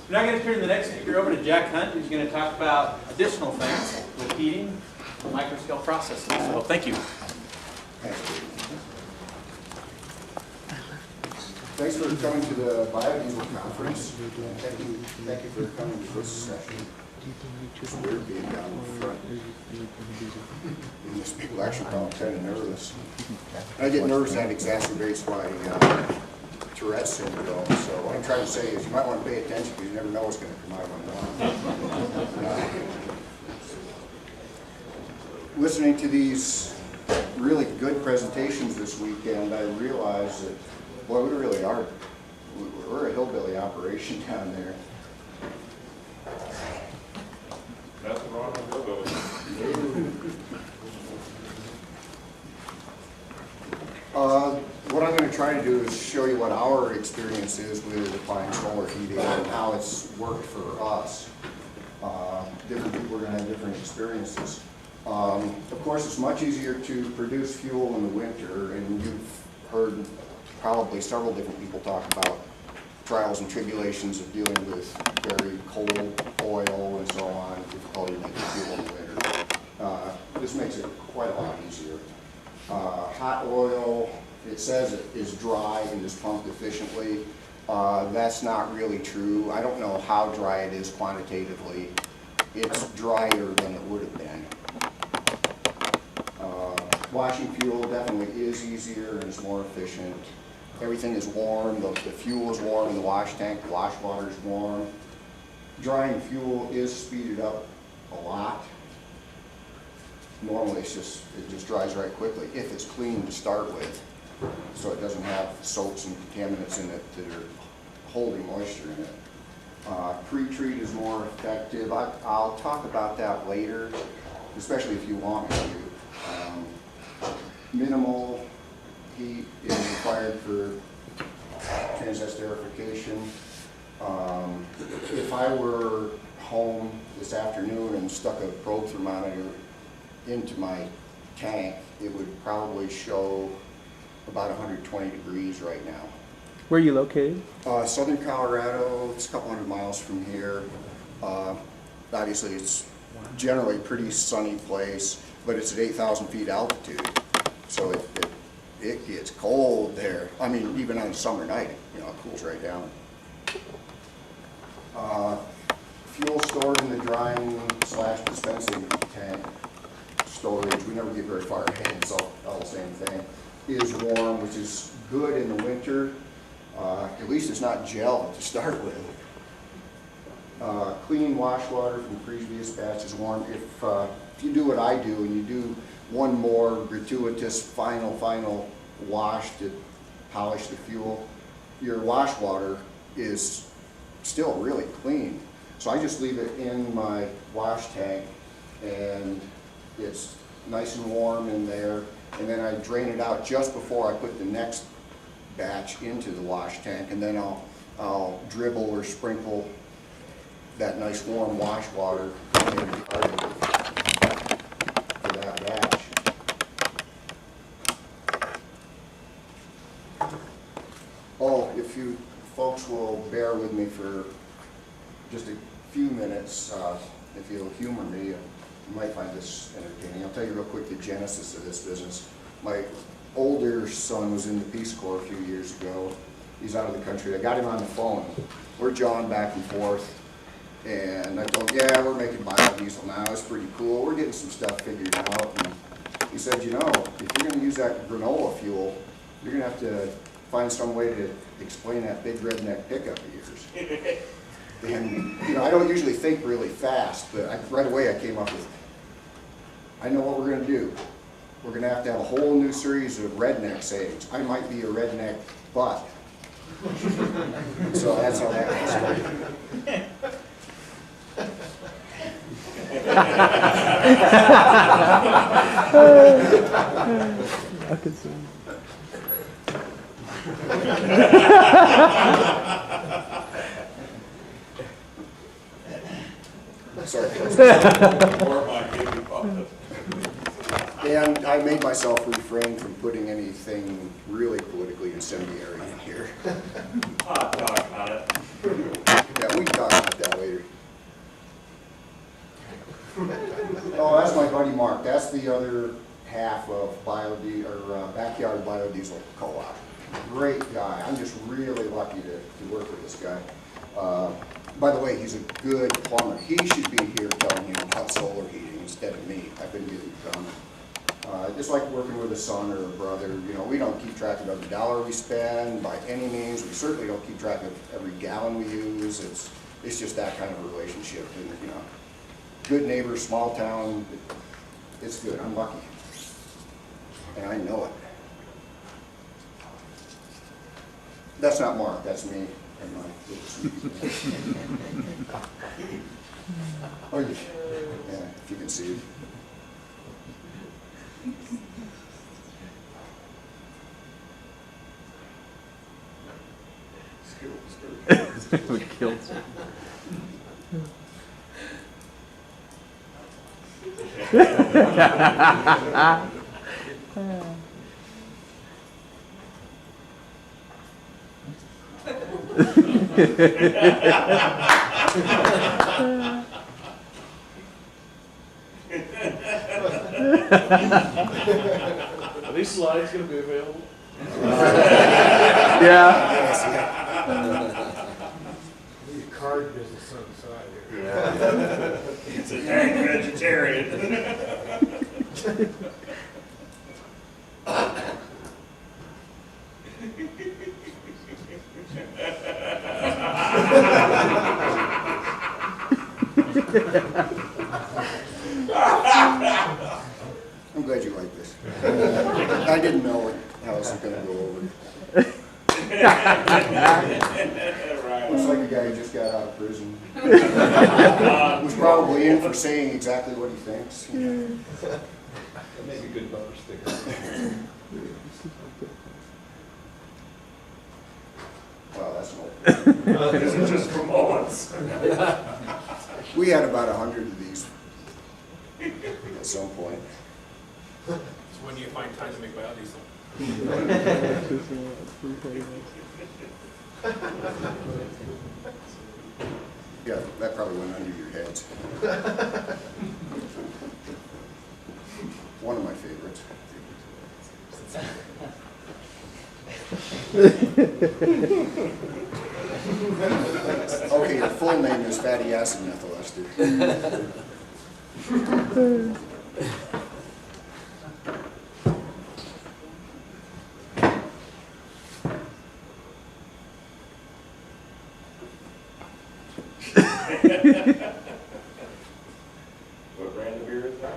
We're now going to turn the next speaker over to Jack Hunt, who's going to talk about additional things with heating and microscale processes. So thank you. Thanks for coming to the Biodiesel conference. Thank you for coming to this session. It's weird being down in front. And these people actually found kind of nervous. I get nervous, that exacerbates my Tourette's syndrome. So what I'm trying to say is you might want to pay attention because you never know what's going to come out of my mouth. Listening to these really good presentations this weekend, I realized that, boy, we really are. We're a hillbilly operation down there. Nothing wrong with hillbilly. What I'm going to try to do is show you what our experience is with applying solar heating and how it's worked for us. Different people are going to have different experiences. Of course, it's much easier to produce fuel in the winter, and you've heard probably several different people talk about trials and tribulations of dealing with very cold oil and so on, difficulty making fuel in the winter. This makes it quite a lot easier. Hot oil, it says it is dry and is pumped efficiently. That's not really true. I don't know how dry it is quantitatively. It's drier than it would have been. Washing fuel definitely is easier and is more efficient. Everything is warm, the fuel is warm in the wash tank, the wash water is warm. Drying fuel is speeded up a lot. Normally it just dries right quickly if it's clean to start with, so it doesn't have soaps and contaminants in it that are holding moisture in it. Pre-treat is more effective. I'll talk about that later, especially if you want me to. Minimal heat is required for transesterification. If I were home this afternoon and stuck a probe thermometer into my tank, it would probably show about 120 degrees right now. Where are you located? Southern Colorado, it's a couple hundred miles from here. Obviously it's generally a pretty sunny place, but it's at 8,000 feet altitude, so it gets cold there. I mean, even on a summer night, you know, it cools right down. Fuel stored in the drying / dispensing tank storage, we never get very far ahead, it's all the same thing, is warm, which is good in the winter. At least it's not gel to start with. Clean wash water from previous batch is warm. If you do what I do and you do one more gratuitous final wash to polish the fuel, your wash water is still really clean. So I just leave it in my wash tank and it's nice and warm in there, and then I drain it out just before I put the next batch into the wash tank, and then I'll dribble or sprinkle that nice warm wash water in the carb for that batch. Oh, if you folks will bear with me for just a few minutes, if you'll humor me, you might find this entertaining. I'll tell you real quick the genesis of this business. My older son was in the Peace Corps a few years ago. He's out of the country. I got him on the phone. We're jawing back and forth. And I told him, yeah, we're making biodiesel now. It's pretty cool. We're getting some stuff figured out. And he said, you know, if you're going to use that granola fuel, you're going to have to find some way to explain that big redneck pickup of yours. And, you know, I don't usually think really fast, but right away I came up with, I know what we're going to do. We're going to have a whole new series of redneck sayings. I might be a redneck, but. So that's how that got started. I could see. Sorry. And I made myself refrain from putting anything really politically incendiary in here. Talk about it. Yeah, we can talk about buddy Mark, that's the other half of Backyard Biodiesel Co-op. Great guy. I'm just really lucky to work with this guy. By the way, he's a good plumber. He should be here telling you about solar heating instead of me. I couldn't get it done. Just like working with a son or a brother, you know, we don't keep track of every dollar we spend by any means. We certainly don't keep track of every gallon we use. It's just that kind of a relationship. And, you know, good neighbor, small town, it's good. I'm lucky. And I know it. That's not Mark, that's me and my little sweetie. Oh, yeah, if you can see it. We killed. Are these slides going to be available? Yeah. Need a card business on the side here. It's a dang vegetarian. I'm glad you like this. I didn't know how this was going to go over. Looks like a guy who just got out of prison. Was probably in for saying exactly what he thinks. That make a good bumper sticker. Wow, that's an old. This is just for moments. We had about 100 of these at some point. It's when you find time to make biodiesel. Yeah, that probably went under your heads. One of my favorites. Okay, your full name is fatty acid methyl ester. What brand of beer is that?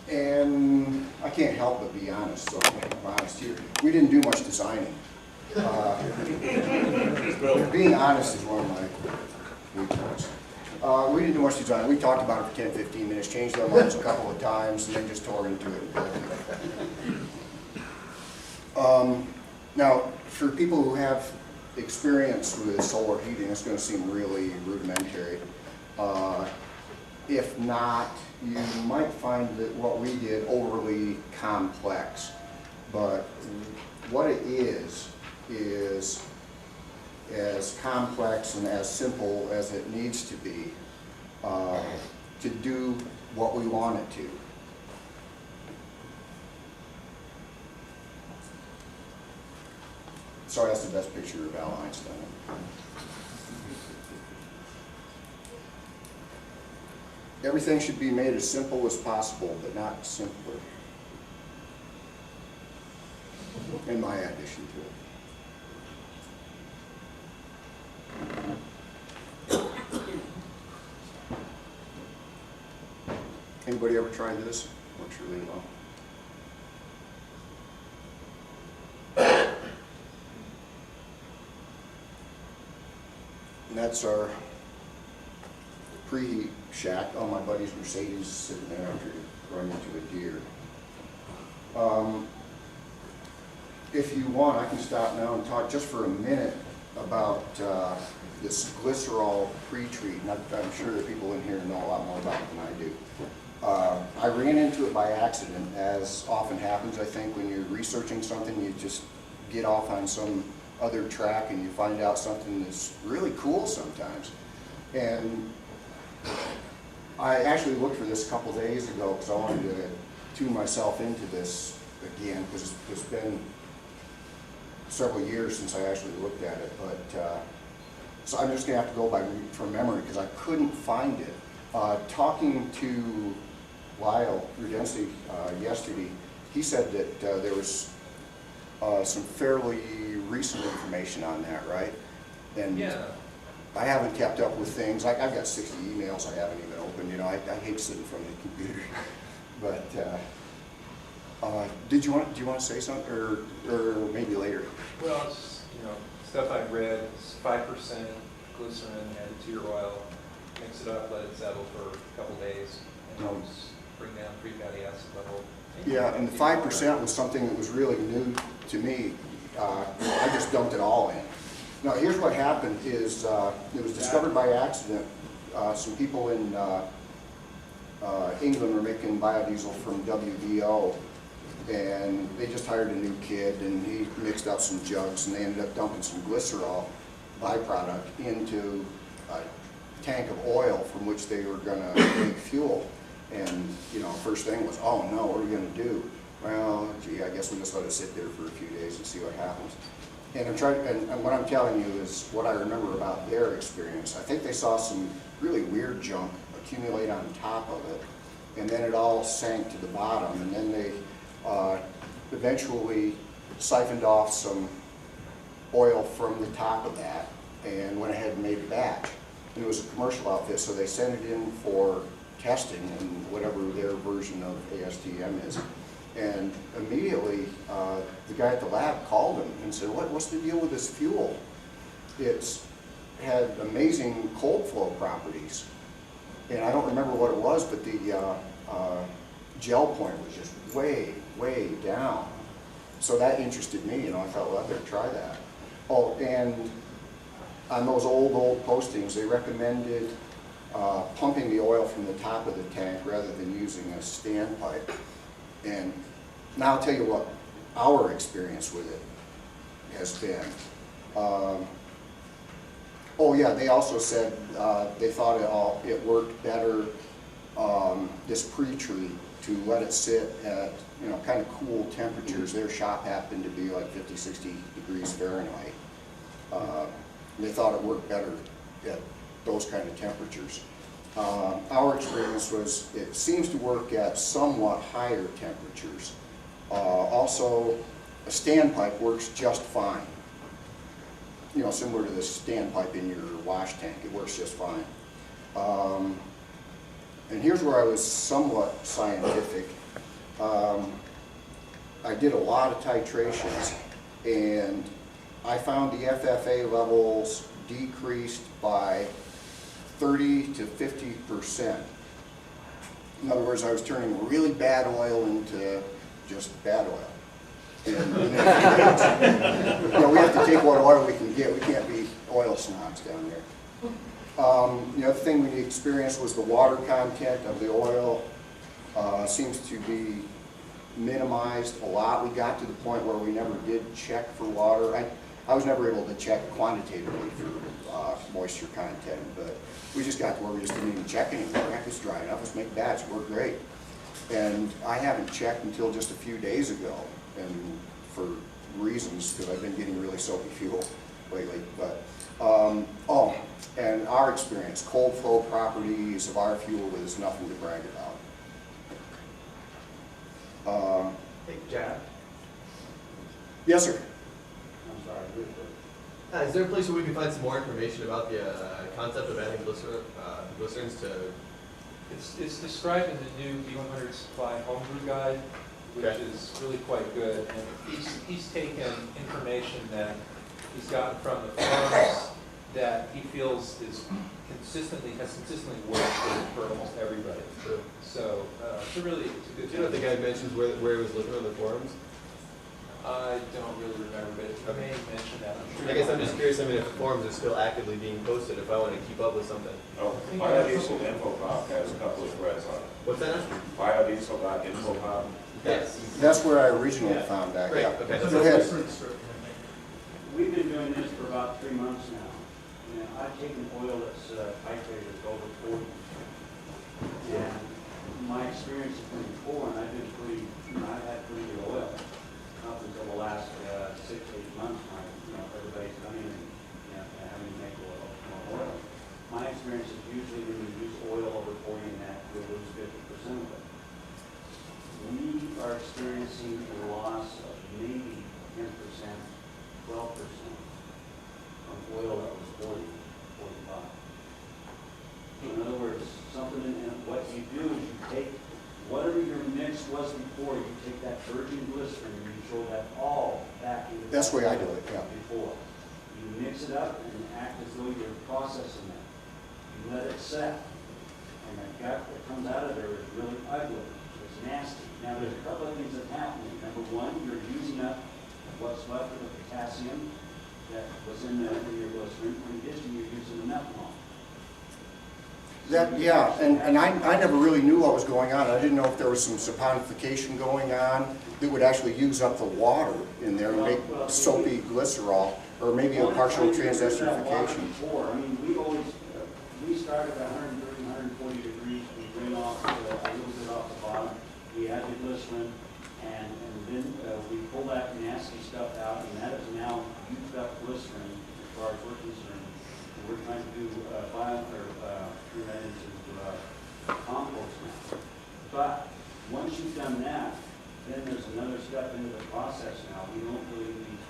And I can't help but be honest, so I'm honest here. We didn't do much designing. Being honest is one of my weak points. We didn't do much design. We talked about it for 10, 15 minutes, changed our minds a couple of times, and then just tore into it. Now, for people who have experience with solar heating, it's going to seem really rudimentary. If not, you might find that what we did overly complex. But what it is as complex and as simple as it needs to be to do what we want it to. Sorry, that's the best picture of Al Einstein. Everything should be made as simple as possible, but not simpler. In my addition to it. Anybody ever tried this? Works really well. And that's our preheat shack. Oh, my buddy's Mercedes is sitting there after he run into a deer. If you want, I can stop now and talk just for a minute about this glycerol pre-treat, and I'm sure that people in here know a lot more about it than I do. I ran into it by accident, as often happens, I think, when you're researching something. You just get off on some other track and you find out something that's really cool sometimes. And I actually looked for this a couple days ago because I wanted to tune myself into this again, because it's been several years since I actually looked at it. But so I'm just going to have to go from memory because I couldn't find it. Talking to Lyle Rudensi yesterday, he said that there was some fairly recent information on that, right? And Yeah. I haven't kept up with things. I've got 60 emails I haven't even opened. You know, I hate sitting in front of the computer. But do you want to say something, or maybe later? Well, it's, stuff I've read is 5% glycerin added to your oil, mix it up, let it settle for a couple days, and helps bring down free fatty acid level. Yeah, and the 5% was something that was really new to me. I just dumped it all in. Now, here's what happened is it was discovered by accident. Some people in England were making biodiesel from WDO, and they just hired a new kid, and he mixed up some jugs, and they ended up dumping some glycerol byproduct into a tank of oil from which they were going to make fuel. And, first thing was, oh no, what are we going to do? Well, gee, I guess we just let it sit there for a few days and see what happens. And and what I'm telling you is what I remember about their experience. I think they saw some really weird junk accumulate on top of it, and then it all sank to the bottom, and then they eventually siphoned off some oil from the top of that and went ahead and made a batch. And it was a commercial outfit, so they sent it in for testing and whatever their version of ASTM is. And immediately, the guy at the lab called him and said, what's the deal with this fuel? It's had amazing cold flow properties. And I don't remember what it was, but the gel point was just way, way down. So that interested me, I thought, well, I better try that. Oh, and on those old postings, they recommended pumping the oil from the top of the tank rather than using a standpipe. And now I'll tell you what our experience with it has been. Oh yeah, they also said they thought it worked better, this pre-treat, to let it sit at kind of cool temperatures. Their shop happened to be like 50, 60 degrees Fahrenheit. They thought it worked better at those kind of temperatures. Our experience was it seems to work at somewhat higher temperatures. Also, a standpipe works just fine. Similar to the standpipe in your wash tank, it works just fine. And here's where I was somewhat scientific. I did a lot of titrations, and I found the FFA levels decreased by 30 to 50%. In other words, I was turning really bad oil into just bad oil. And we have to take what oil we can get. We can't be oil snobs down there. The other thing we experienced was the water content of the oil seems to be minimized a lot. We got to the point where we never did check for water. I was never able to check quantitatively for moisture content, but we just got to where we just didn't even check anymore. Heck, it's dry enough, let's make a batch, we're great. And I haven't checked until just a few days ago, and for reasons, because I've been getting really soapy fuel lately. But oh, and our experience, cold flow properties of our fuel is nothing to brag about. Hey, Jack. Yes, sir. I'm sorry. Is there a place where we can find some more information about the concept of adding glycerins to? It's described in the new B100 Supply Homebrew Guide, which is really quite good. And he's taken information that he's gotten from the farms that he feels has consistently worked for almost everybody. Sure. So it's a good. Do you know if the guy mentions where he was looking on the forums? I don't really remember, but you may mention that. I'm sure. I guess I'm just curious, I mean, if forums are still actively being posted, if I want to keep up with something. Oh, Biodiesel Infopop has a couple of threads on it. What's that? Biodiesel.infopop. Yes. That's where I originally found that, Great, yeah. okay. Go ahead. We've been doing this for about 3 months now. And I've taken oil that's titrated over 40. And my experience has been poor, and I've been pretty, I've had pretty good oil up until the last 6 to 8 months when, everybody's coming and having to make more oil. My experience is usually when you use oil over 40 and that, you'll lose 50% of it. We are experiencing a loss of maybe 10%, 12% from oil that was 40, 45. So in other words, something in what you do is you take whatever your mix was before, you take that virgin glycerin and you throw that all back into That's the way I do it, yeah. before. You mix it up and act as though you're processing it. You let it set. And the gut that comes out of there is really ugly. It's nasty. Now there's a couple of things that happen. Number one, you're using up what's left of the potassium that was in your glycerin. In addition, you're using the methanol. That, yeah, and I never really knew what was going on. I didn't know if there was some saponification going on that would actually use up the water in there and make soapy glycerol, or maybe a partial transesterification. I mean, we started at 130, 140 degrees. We bring off a little bit off the bottom. We add the glycerin, and then we pull that nasty stuff out, and that is now used up glycerin as far as we're concerned. And we're trying to do turn that into compost now. But once you've done that, then there's another step into the process now. We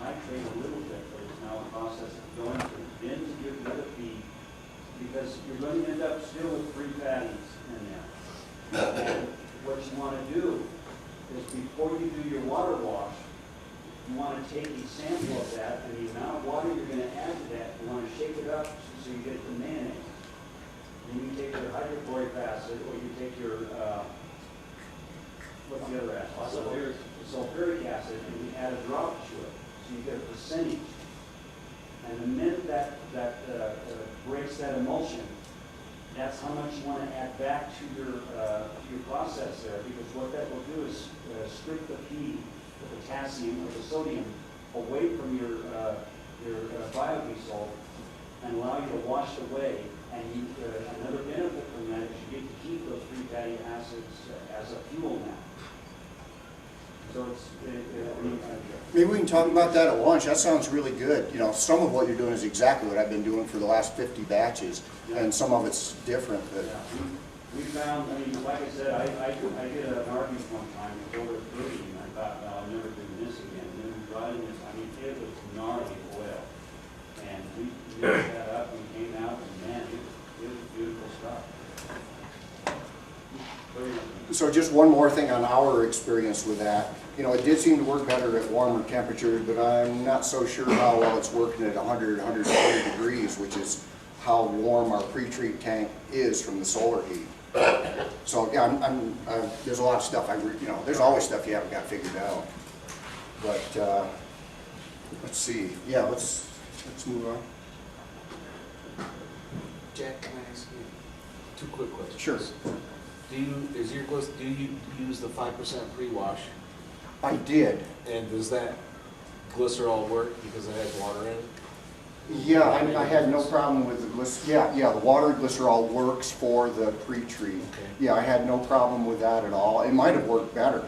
titrate a little bit, but it's now a process of going through. Then to get rid of the, because you're going to end up still with free fatties in there. And what you want to do is before you do your water wash, you want to take a sample of that, and the amount of water you're going to add to that, you want to shake it up so you get the mayonnaise. Then you take your hydrochloric acid, or you take your, what's the other acid? Sulfuric acid, and you add a drop to it, so you get a percentage. And the minute that breaks that emulsion, that's how much you want to add back to your process there, because what that will do is strip the potassium or the sodium away from your biodiesel and allow you to wash it away. And another benefit from that is you get to keep those free fatty acids as a fuel now. So it's, Maybe we can talk about that at lunch. That sounds really good. Some of what you're doing is exactly what I've been doing for the last 50 batches, and some of it's different. But we found, like I said, I did an argument one time with over 30, and I thought, no, I'll never do this again. And then we brought in this, it was gnarly oil. And we mixed that up and came out, and man, it was beautiful stuff. So just one more thing on our experience with that. It did seem to work better at warmer temperatures, but I'm not so sure how well it's working at 100, 120 degrees, which is how warm our pre-treat tank is from the solar heat. So yeah, there's a lot of stuff. There's always stuff you haven't got figured out. But let's see. Yeah, let's move on. Jack, can I ask you 2 quick questions? Sure. Do you use the 5% pre-wash? I did. And does that glycerol work because it has water in it? Yeah, I had no problem with the glycerol. Yeah, the water glycerol works for the pre-treat. Okay. Yeah, I had no problem with that at all. It might have worked better.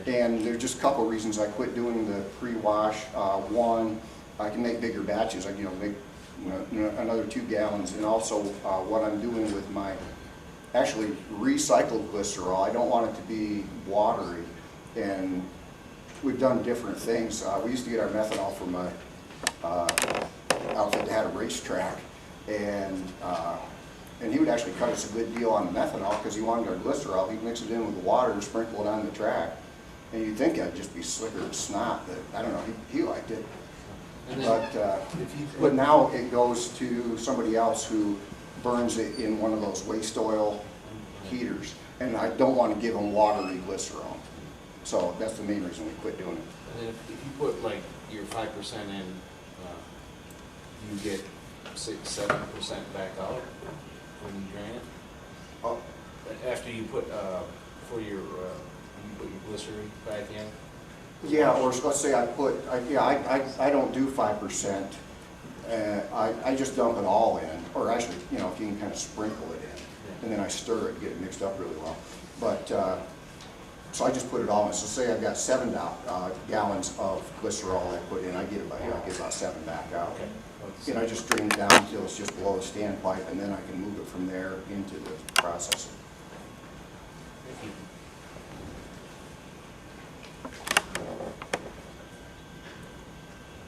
Okay. And there's just a couple of reasons I quit doing the pre-wash. One, I can make bigger batches. I make another 2 gallons. And also what I'm doing with my actually recycled glycerol, I don't want it to be watery. And we've done different things. We used to get our methanol from a outfit that had a racetrack, and he would actually cut us a good deal on the methanol because he wanted our glycerol. He'd mix it in with the water and sprinkle it on the track. And you'd think I'd just be slicker than snot, but I don't know, he liked it. But now it goes to somebody else who burns it in one of those waste oil heaters, and I don't want to give them watery glycerol. So that's the main reason we quit doing it. And then if you put like your 5% in, you get 6-7% back out when you drain it? Oh, After you put, for your, you put your glycerin back in? yeah, or let's say I don't do 5%. I just dump it all in, or actually, you know, if you can kind of sprinkle it in, and then I stir it, get it mixed up really well. But, so I just put it all in. So say I've got 7 gallons of glycerol I put in, I get about 7 back out. Okay. And I just drain it down until it's just below the standpipe, and then I can move it from there into the processor. Thank you.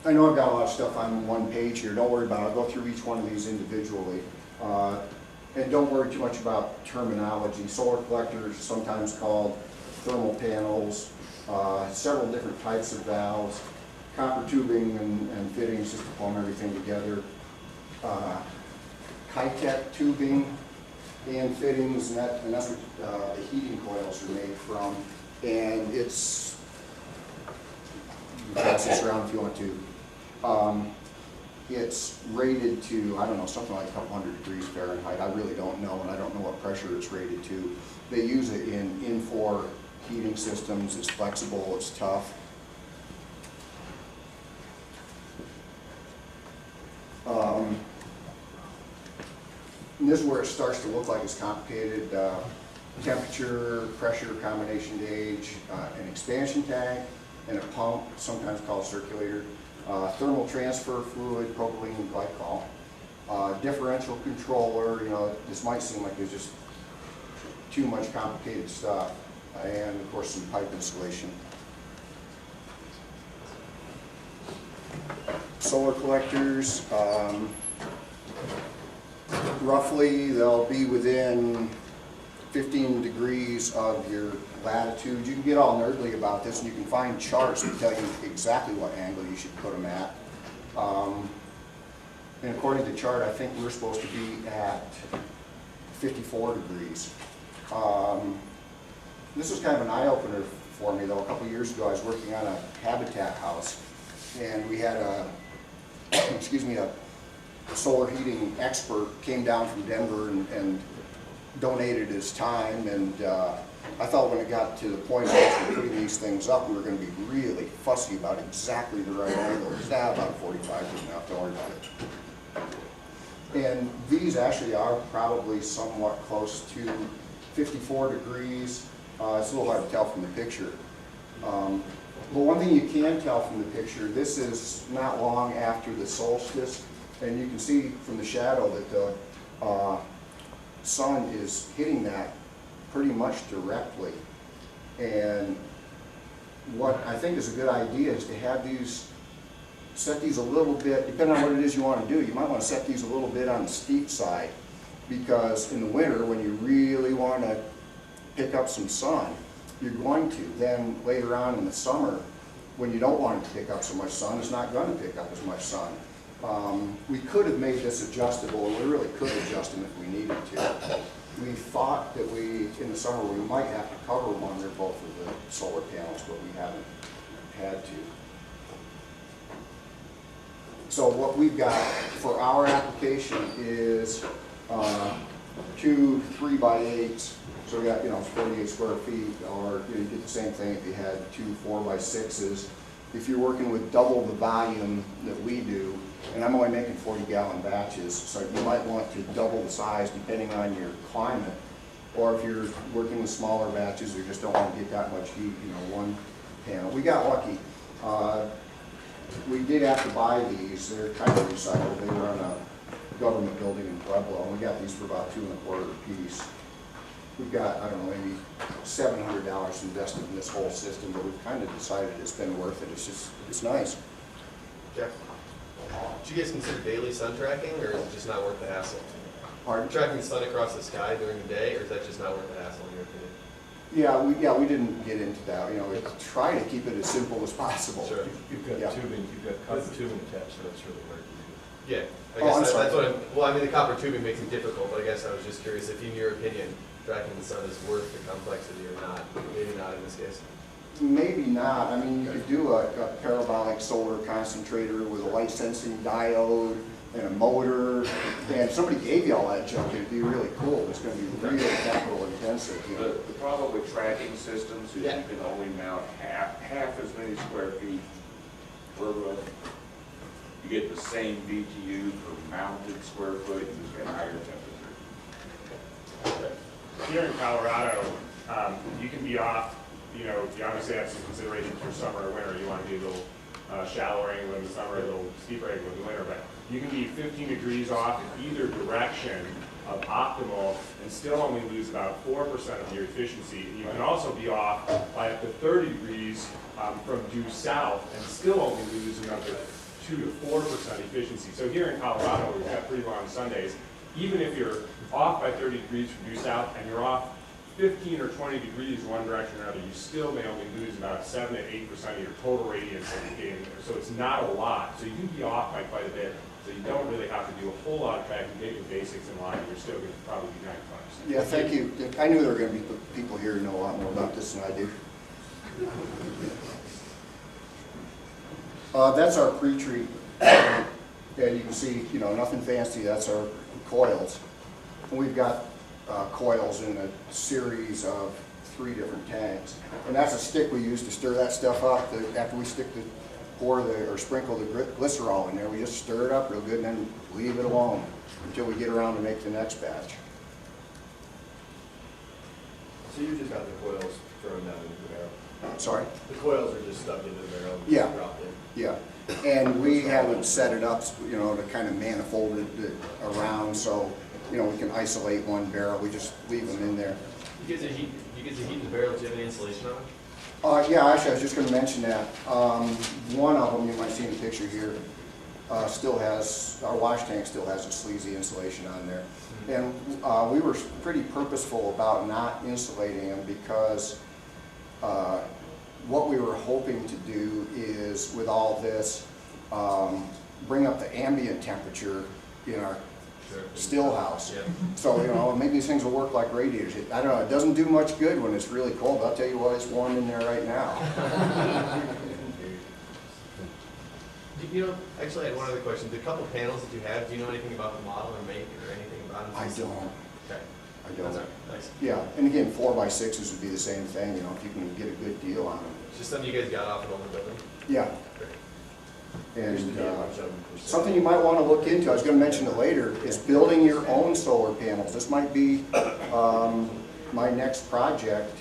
I know I've got a lot of stuff on one page here. Don't worry about it. I'll go through each one of these individually. And don't worry too much about terminology. Solar collectors, sometimes called thermal panels, several different types of valves, copper tubing and fittings just to plumb everything together. High-tech tubing and fittings, and that's what the heating coils are made from. And it's, you can pass this around if you want to. It's rated to, I don't know, something like a couple hundred degrees Fahrenheit. I really don't know, and I don't know what pressure it's rated to. They use it in Infor heating systems. It's flexible, it's tough. And this is where it starts to look like it's complicated. Temperature, pressure, combination gauge, an expansion tank, and a pump, sometimes called circulator. Thermal transfer fluid, propylene glycol, differential controller. You know, this might seem like there's just too much complicated stuff, and of course some pipe insulation. Solar collectors, roughly they'll be within 15 degrees of your latitude. You can get all nerdly about this, and you can find charts that tell you exactly what angle you should put them at. And according to the chart, I think we're supposed to be at 54 degrees. This was kind of an eye-opener for me, though. A couple years ago, I was working on a habitat house, and we had a, excuse me, a solar heating expert came down from Denver and donated his time, and I thought when it got to the point of actually putting these things up, we were going to be really fussy about exactly the right angle. It's now about 45 is enough, don't worry about it. And these actually are probably somewhat close to 54 degrees. It's a little hard to tell from the picture. But one thing you can tell from the picture, this is not long after the solstice, and you can see from the shadow that the sun is hitting that pretty much directly. And what I think is a good idea is to have these, set these a little bit, depending on what it is you want to do, you might want to set these a little bit on the steep side, because in the winter when you really want to pick up some sun, you're going to. Then later on in the summer, when you don't want it to pick up so much sun, it's not going to pick up as much sun. We could have made this adjustable, and we really could adjust them if we needed to. We thought that in the summer, we might have to cover one or both of the solar panels, but we haven't had to. So what we've got for our application is 2 3x8s. So we got, 48 square feet, or you get the same thing if you had 2 4x6s. If you're working with double the volume that we do, and I'm only making 40-gallon batches, so you might want to double the size depending on your climate. Or if you're working with smaller batches or just don't want to get that much heat, one panel. We got lucky. We did have to buy these. They're kind of recycled. They were on a government building in Pueblo, and we got these for about $2 1/4 a piece. We've got, I don't know, maybe $700 invested in this whole system, but we've kind of decided it's been worth it. It's nice. Jeff, do you guys consider daily sun tracking, or is it just not worth the hassle? Pardon? Tracking the sun across the sky during the day, or is that just not worth the hassle in your opinion? Yeah, we didn't get into that. We try to keep it as simple as possible. Sure. You've got tubing, you've got copper tubing attached, so that's really hard to do. Yeah, I'm that's sorry. what the copper tubing makes it difficult, but I guess I was just curious if, in your opinion, tracking the sun is worth the complexity or not. Maybe not in this case. Maybe not. I mean, you could do a parabolic solar concentrator with a light sensing diode and a motor, and if somebody gave you all that junk, it'd be really cool. It's gonna be really capital intensive, you know. The problem with tracking systems is you Yeah. can only mount half as many square feet per room. You get the same BTU per mounted square foot, you just get higher temperature. Here in Colorado, you can be off, you know, you obviously have some considerations for summer or winter. You want to be a little shallower angle in the summer, a little steeper angle in the winter, but you can be 15 degrees off in either direction of optimal and still only lose about 4% of your efficiency. You can also be off by up to 30 degrees from due south and still only lose another 2 to 4% efficiency. So here in Colorado, we've got pretty long Sundays. Even if you're off by 30 degrees from due south and you're off 15 or 20 degrees one direction or another, you still may only lose about 7 to 8% of your total radiance that you gain. So it's not a lot. So you can be off by quite a bit. So you don't really have to do a whole lot of tracking, get your basics in line, you're still going to probably be 95%. Yeah, thank you. I knew there were going to be people here who know a lot more about this than I do. That's our pre-treat, and you can see, you know, nothing fancy. That's our coils. And we've got coils in a series of 3 different tanks, and that's a stick we use to stir that stuff up. After we sprinkle the glycerol in there, we just stir it up real good and then leave it alone until we get around to make the next batch. So you just got the coils thrown down into the barrel? Sorry? The coils are just stuck into the barrel? And Yeah. just dropped in. Yeah, and we haven't set it up, you know, to kind of manifold it around so, you know, we can isolate one barrel. We just leave them in there. You get to heat the barrel. Do you have any insulation on it? Yeah, actually, I was just going to mention that. One of them, you might see in the picture here, still has, our wash tank still has a sleazy insulation on there. And we were pretty purposeful about not insulating them because what we were hoping to do is, with all this, bring up the ambient temperature in our still house. Yeah. So, you know, maybe these things will work like radiators. I don't know, it doesn't do much good when it's really cold. I'll tell you what, it's warm in there right now. You know, actually, I had one other question. The couple panels that you have, do you know anything about the model or make or anything about it? I don't. Okay. I don't. That's all right. Nice. Yeah, and again, 4x6s would be the same thing, you know, if you can get a good deal on them. It's just something you guys got off an older building? Yeah. Great. And Used to be a bunch of them for sale. something you might want to look into, I was going to mention it later, is building your own solar panels. This might be my next project,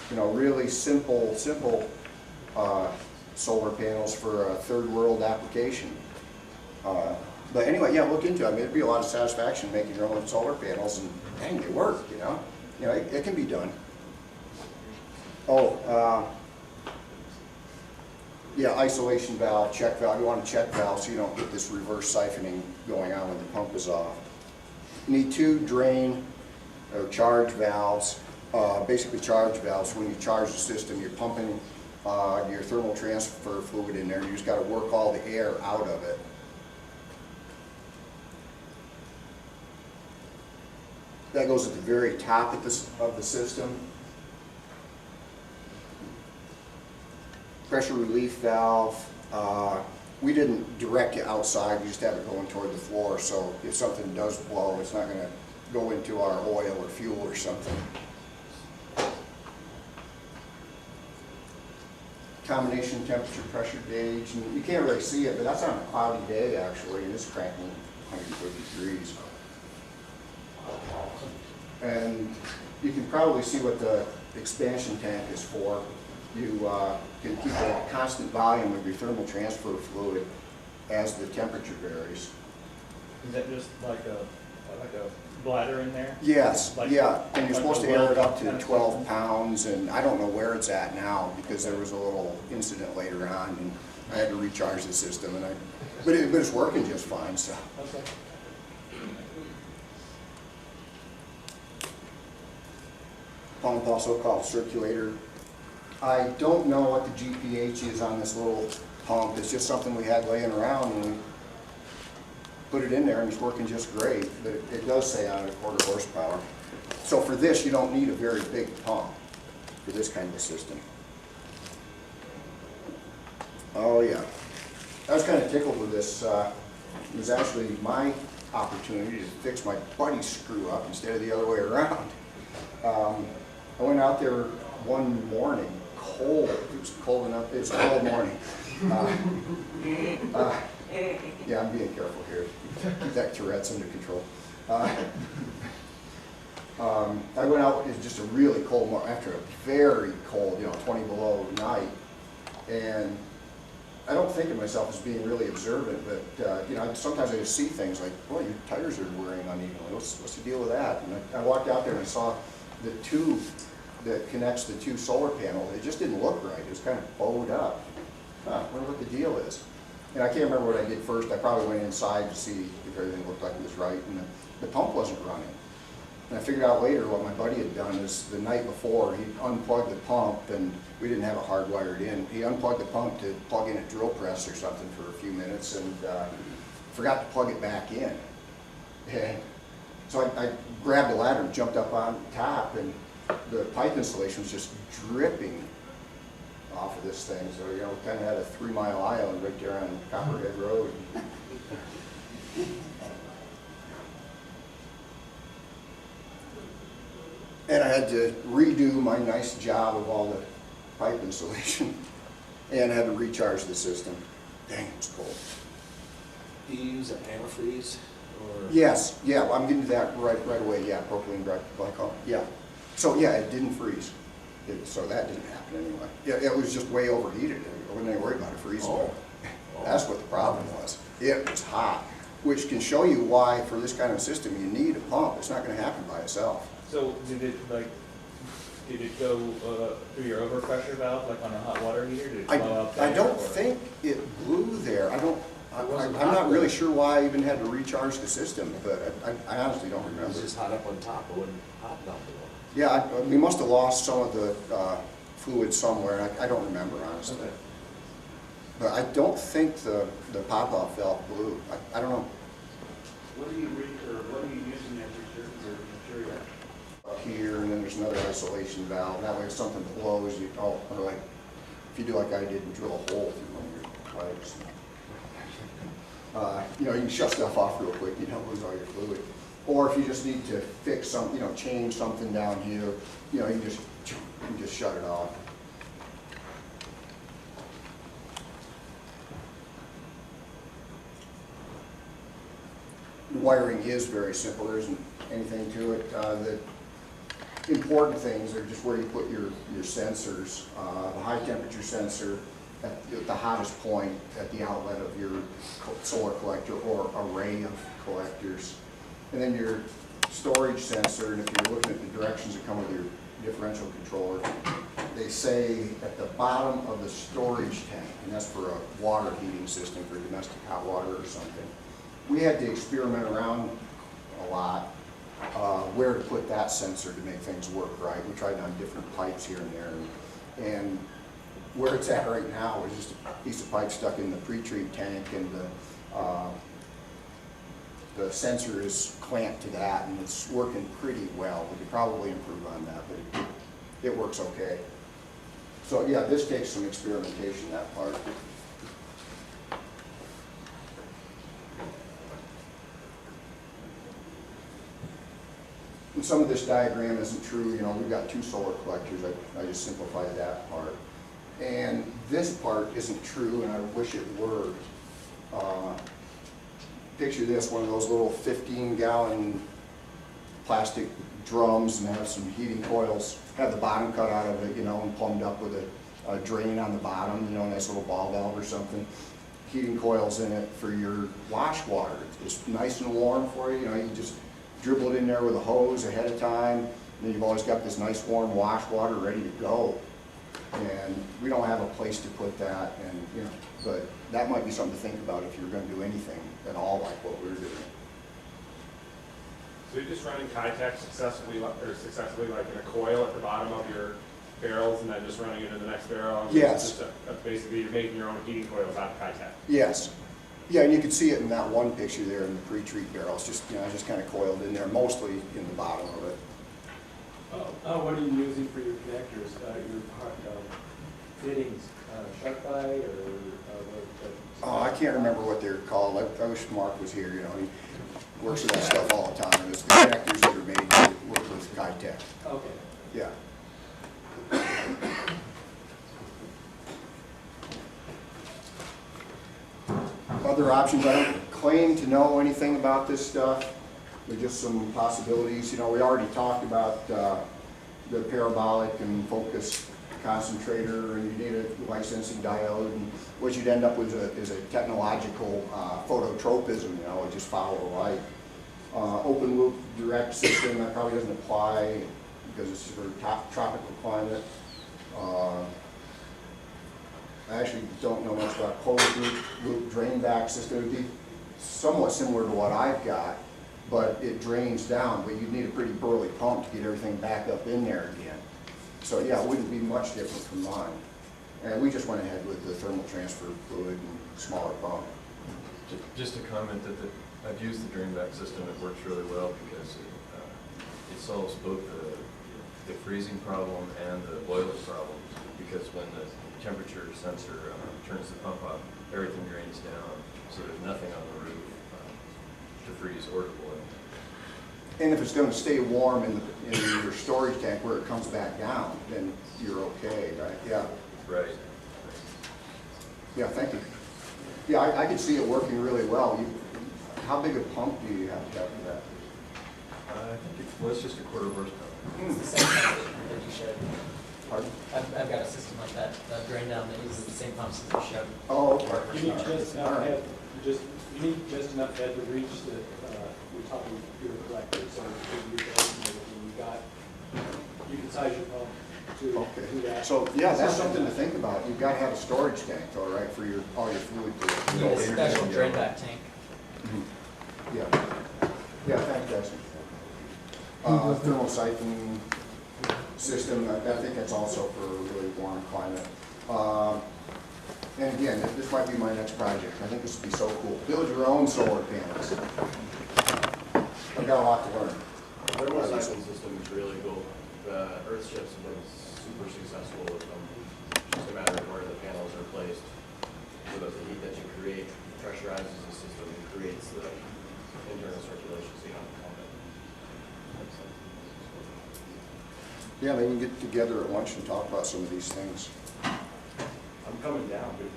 you know, really simple solar panels for a third world application. But anyway, yeah, look into it. I mean, it'd be a lot of satisfaction making your own solar panels, and dang, they work, you know. You know, it can be done. Oh, yeah, isolation valve, check valve. You want a check valve so you don't get this reverse siphoning going on when the pump is off. You need 2 drain or charge valves, basically charge valves. When you charge the system, you're pumping your thermal transfer fluid in there. You just got to work all the air out of it. That goes at the very top of the system. Pressure relief valve, we didn't direct it outside, we just have it going toward the floor, so if something does blow, it's not going to go into our oil or fuel or something. Combination temperature pressure gauge, and you can't really see it, but that's on a cloudy day actually, and it's cranking 150 degrees. And you can probably see what the expansion tank is for. You can keep a constant volume of your thermal transfer fluid as the temperature varies. Is that just like a bladder in there? Yes, Like- yeah, and you're supposed to air it up to Kind of 12 pounds, and I don't know where it's at now because there was a little incident later on, and I had to recharge the system, and but it's working just fine. So. Okay. Pump, also called circulator. I don't know what the GPH is on this little pump. It's just something we had laying around, and we put it in there, and it's working just great. But it does say on it 1/4 horsepower. So for this, you don't need a very big pump for this kind of a system. Oh, yeah. I was kind of tickled with this. It was actually my opportunity to fix my buddy's screw up instead of the other way around. I went out there one morning, cold. It was cold enough. It was a cold morning. Yeah, I'm being careful here. Keep that Tourette's under control. I went out, it was just a really cold morning, after a very cold, 20 below night. And I don't think of myself as being really observant, but sometimes I just see things like, boy, your tires are wearing unevenly. What's the deal with that? And I walked out there and I saw the tube that connects the two solar panels. It just didn't look right. It was kind of bowed up. I wonder what the deal is. And I can't remember what I did first. I probably went inside to see if everything looked like it was right, and the pump wasn't running. And I figured out later what my buddy had done is the night before, he unplugged the pump, and we didn't have it hardwired in. He unplugged the pump to plug in a drill press or something for a few minutes, and forgot to plug it back in. And so I grabbed a ladder and jumped up on top, and the pipe insulation was just dripping off of this thing. So, kind of had a 3-mile island right there on Copperhead Road. And I had to redo my nice job of all the pipe insulation, and I had to recharge the system. Dang, it was cold. Do you use an antifreeze or? Yes, yeah, I'm getting to that right away. Yeah, propylene glycol. Yeah. So yeah, it didn't freeze. So that didn't happen anyway. Yeah, it was just way overheated. I wasn't even worried about it freezing. Oh. That's what the problem was. It was hot, which can show you why for this kind of system you need a pump. It's not going to happen by itself. So did it go through your overpressure valve like on a hot water heater? Did it blow up there, I don't or? think it blew there. I'm not really sure why I even had to recharge the system, but I honestly don't It remember. was just hot up on top, it wasn't hot down below. Yeah, we must have lost some of the fluid somewhere. I don't remember, honestly. Okay. But I don't think the pop-off valve blew. I don't know. What are you using that material? Up here, and then there's another isolation valve. That way if something blows, or like, if you do like I did and drill a hole through one of your pipes. You can shut stuff off real quick, you don't lose all your fluid. Or if you just need to fix something, change something down here, you can just shut it off. The wiring is very simple. There isn't anything to it. The important things are just where you put your sensors. The high temperature sensor at the hottest point at the outlet of your solar collector or array of collectors. And then your storage sensor, and if you're looking at the directions that come with your differential controller, they say at the bottom of the storage tank, and that's for a water heating system for domestic hot water or something. We had to experiment around a lot where to put that sensor to make things work right. We tried on different pipes here and there, and where it's at right now is just a piece of pipe stuck in the pre-treat tank, and the sensor is clamped to that, and it's working pretty well. We could probably improve on that, but it works okay. So yeah, this takes some experimentation, that part. And some of this diagram isn't true. We've got two solar collectors. I just simplified that part. And this part isn't true, and I wish it were. Picture this, one of those little 15-gallon plastic drums, and have some heating coils, have the bottom cut out of it, and plumbed up with a drain on the bottom, a nice little ball valve or something. Heating coils in it for your wash water. It's nice and warm for you. You just dribble it in there with a hose ahead of time, and then you've always got this nice warm wash water ready to go. And we don't have a place to put that, and but that might be something to think about if you're going to do anything at all like what we're doing. So you're just running Kitech successfully like in a coil at the bottom of your barrels, and then just running it into the next barrel? And Yes. Basically, you're making your own heating coils out of Kitech. Yes. Yeah, and you can see it in that one picture there in the pre-treat barrels, just kind of coiled in there, mostly in the bottom of it. What are you using for your connectors? fittings, shark bite or Oh, I can't remember what they're called. I wish Mark was here, you know, he works with that stuff all the time. And it's the connectors that are made to work with Tech. Okay. Yeah. Other options, I don't claim to know anything about this stuff. There's just some possibilities. You know, we already talked about the parabolic and focus concentrator, and you need a licensing diode, and what you'd end up with is a technological phototropism, you know, just follow the light. Open loop direct system, that probably doesn't apply because it's for tropical climate. I actually don't know much about closed loop drain back system. It would be somewhat similar to what I've got, but it drains down, but you'd need a pretty burly pump to get everything back up in there again. So yeah, it wouldn't be much different from mine. And we just went ahead with the thermal transfer fluid and smaller pump. Just a comment that I've used the drain back system. It works really well because it solves both the freezing problem and the boiler problem. Because when the temperature sensor turns the pump off, everything drains down, so there's nothing on the roof to freeze or to boil. And if it's going to stay warm in your storage tank where it comes back down, then you're okay, right? Yeah. Right. Yeah, thank you. Yeah, I could see it working really well. How big a pump do you have to have for that? I think it was just a quarter horsepower. It's the same pump that you showed. Pardon? I've got a system like that, drain down that uses the same pumps that you showed. Oh, okay. You need just enough head, you need just enough head to reach the, we're talking your collector, so you can size your pump to that. So yeah, that's something to think about. You've got to have a storage tank, all right, for all your fluid. You need a special drain back tank. Mm-hmm. Yeah, thank you, Jason. Thermal siphon system, I think that's also for a really warm climate. And again, this might be my next project. I think this would be so cool. Build your own solar panels. I've got a lot to learn. The thermal siphon system is really cool. Earthships have been super successful with them. It's just a matter of where the panels are placed. So that the heat that you create pressurizes the system and creates the internal circulation so you don't have to pump it. Yeah, maybe we can get together at lunch and talk about some of these things. I'm coming down, dude.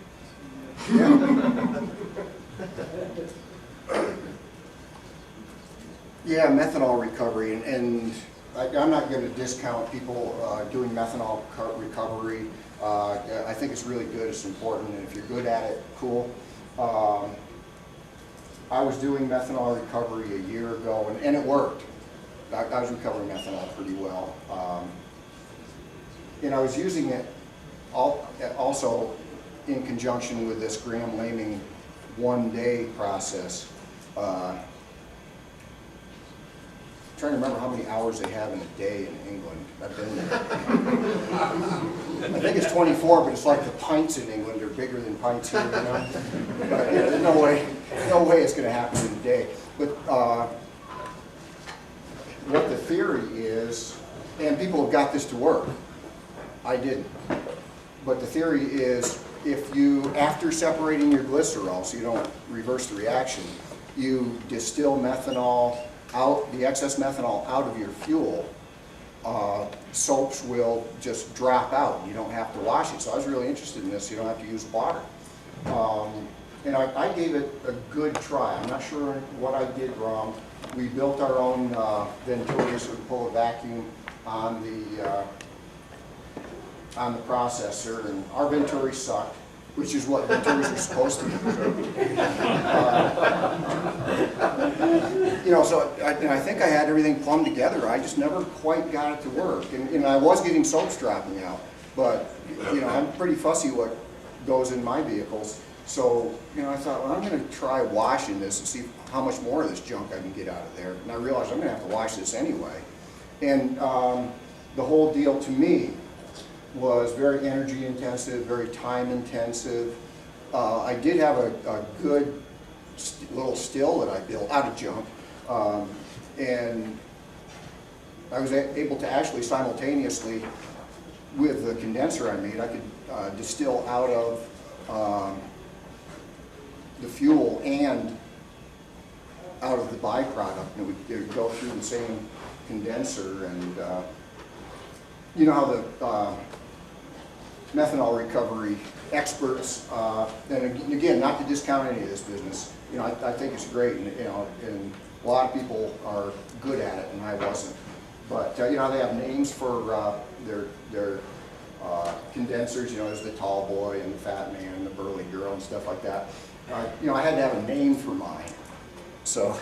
Yeah, methanol recovery, and I'm not going to discount people doing methanol recovery. I think it's really good, it's important, and if you're good at it, cool. I was doing methanol recovery a year ago, and it worked. I was recovering methanol pretty well. And I was using it also in conjunction with this Graham-Laming one-day process. Trying to remember how many hours they have in a day in England. I've been there. I think it's 24, but it's like the pints in England are bigger than pints here, you know? But yeah, there's no way it's going to happen in a day. But what the theory is, and people have got this to work. I didn't. But the theory is, if you, after separating your glycerol, so you don't reverse the reaction, you distill methanol out, the excess methanol out of your fuel, soaps will just drop out. You don't have to wash it. So I was really interested in this. You don't have to use water. And I gave it a good try. I'm not sure what I did wrong. We built our own Venturi, so we pull a vacuum on the processor, and our Venturi sucked, which is what Venturis are supposed to do. You know, so I think I had everything plumbed together. I just never quite got it to work, and I was getting soaps dropping out. But you know, I'm pretty fussy what goes in my vehicles. So you know, I thought, well, I'm going to try washing this and see how much more of this junk I can get out of there. And I realized I'm going to have to wash this anyway. And the whole deal to me was very energy intensive, very time intensive. I did have a good little still that I built out of junk. And I was able to actually simultaneously with the condenser I made, I could distill out of the fuel and out of the byproduct, and it would go through the same condenser. And you know how the methanol recovery experts, and again, not to discount any of this business, you know, I think it's great, and you know, and a lot of people are good at it, and I wasn't. But you know, they have names for their condensers. You know, there's the tall boy and the fat man and the burly girl and stuff like that. You know, I had to have a name for mine. So.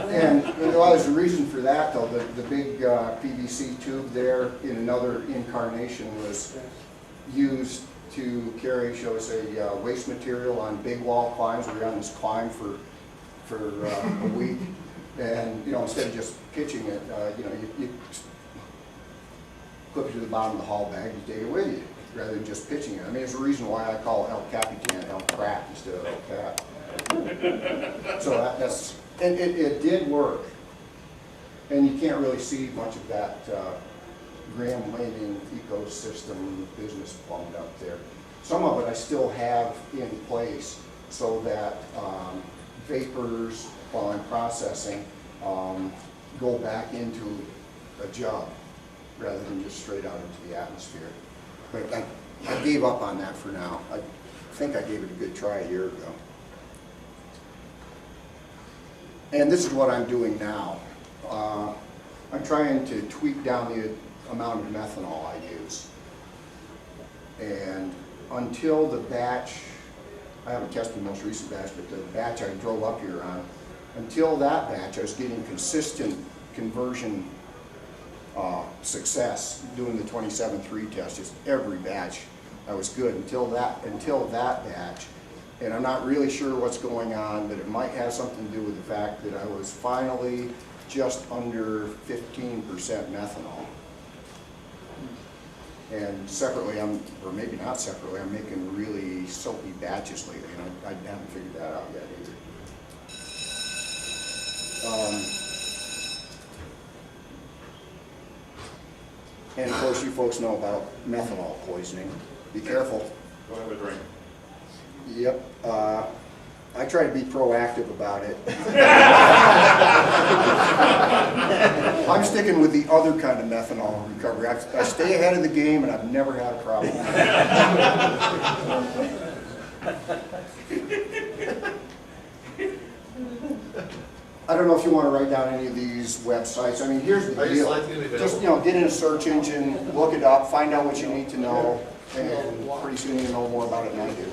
And well, there's a reason for that, though. The big PVC tube there in another incarnation was used to carry, shall we say, waste material on big wall climbs. We were on this climb for a week, and you know, instead of just pitching it, you know, you clip it to the bottom of the haul bag, you take it with you, rather than just pitching it. I mean, there's a reason why I call El Capitan El Crap instead of El Cap. So that's, and it did work. And you can't really see much of that Graham Landing ecosystem business plumbed up there. Some of it I still have in place so that vapors, while I'm processing, go back into a jug rather than just straight out into the atmosphere. But I gave up on that for now. I think I gave it a good try a year ago. And this is what I'm doing now. I'm trying to tweak down the amount of methanol I use. And until the batch, I haven't tested the most recent batch, but the batch I drove up here on, until that batch I was getting consistent conversion success doing the 27.3 test. Just every batch I was good until that batch. And I'm not really sure what's going on, but it might have something to do with the fact that I was finally just under 15% methanol. And separately, or maybe not separately, I'm making really soapy batches lately, and I haven't figured that out yet either. And of course, you folks know about methanol poisoning. Be careful. Go have a drink. Yep. I try to be proactive about it. I'm sticking with the other kind of methanol recovery. I stay ahead of the game, and I've never had a problem. I don't know if you want to write down any of these websites. I mean, here's the deal. Just, you know, get in a search engine, look it up, find out what you need to know, and pretty soon you know more about it than I do.